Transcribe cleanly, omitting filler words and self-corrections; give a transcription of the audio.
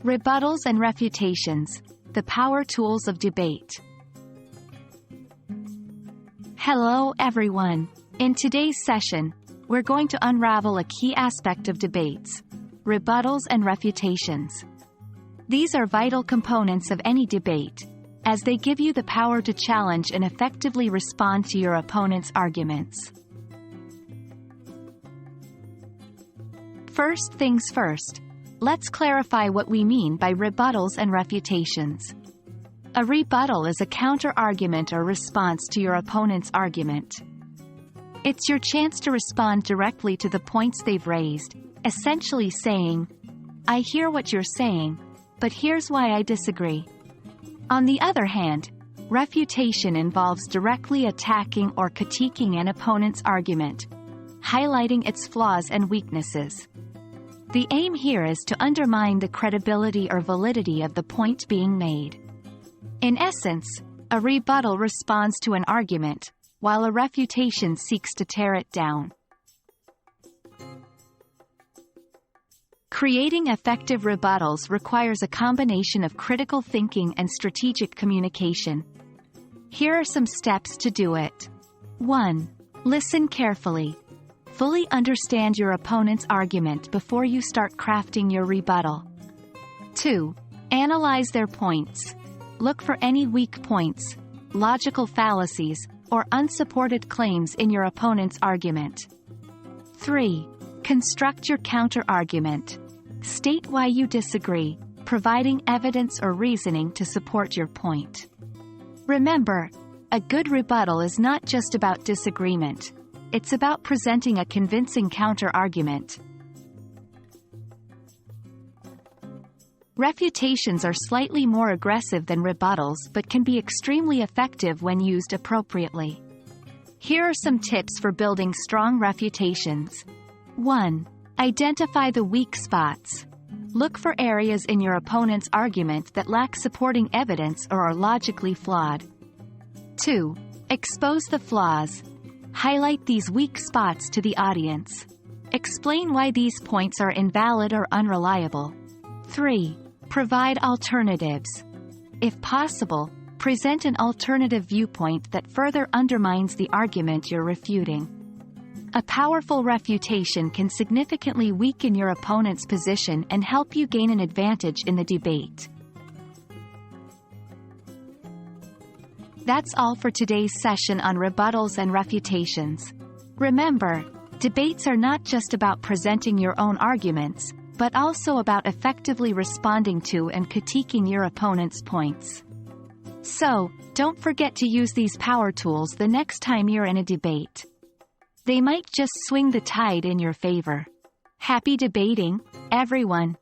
Rebuttals and Refutations, the power tools of debate. Hello everyone. In today's session, we're going to unravel a key aspect of debates: rebuttals and refutations. These are vital components of any debate, as they give you the power to challenge and effectively respond to your opponent's arguments. First things first, let's clarify what we mean by rebuttals and refutations. A rebuttal is a counter-argument or response to your opponent's argument. It's your chance to respond directly to the points they've raised, essentially saying, "I hear what you're saying, but here's why I disagree." On the other hand, refutation involves directly attacking or critiquing an opponent's argument, highlighting its flaws and weaknesses. The aim here is to undermine the credibility or validity of the point being made. In essence, a rebuttal responds to an argument, while a refutation seeks to tear it down. Creating effective rebuttals requires a combination of critical thinking and strategic communication. Here are some steps to do it. 1. Listen carefully. Fully understand your opponent's argument before you start crafting your rebuttal. 2. Analyze their points. Look for any weak points, logical fallacies, or unsupported claims in your opponent's argument. 3. Construct your counter-argument. State why you disagree, providing evidence or reasoning to support your point. Remember, a good rebuttal is not just about disagreement. It's about presenting a convincing counter-argument. Refutations are slightly more aggressive than rebuttals but can be extremely effective when used appropriately. Here are some tips for building strong refutations. 1. Identify the weak spots. Look for areas in your opponent's argument that lack supporting evidence or are logically flawed. 2. Expose the flaws. Highlight these weak spots to the audience. Explain why these points are invalid or unreliable. 3. Provide alternatives. If possible, present an alternative viewpoint that further undermines the argument you're refuting. A powerful refutation can significantly weaken your opponent's position and help you gain an advantage in the debate. That's all for today's session on rebuttals and refutations. Remember, debates are not just about presenting your own arguments, but also about effectively responding to and critiquing your opponent's points. So, don't forget to use these power tools the next time you're in a debate. They might just swing the tide in your favor. Happy debating, everyone!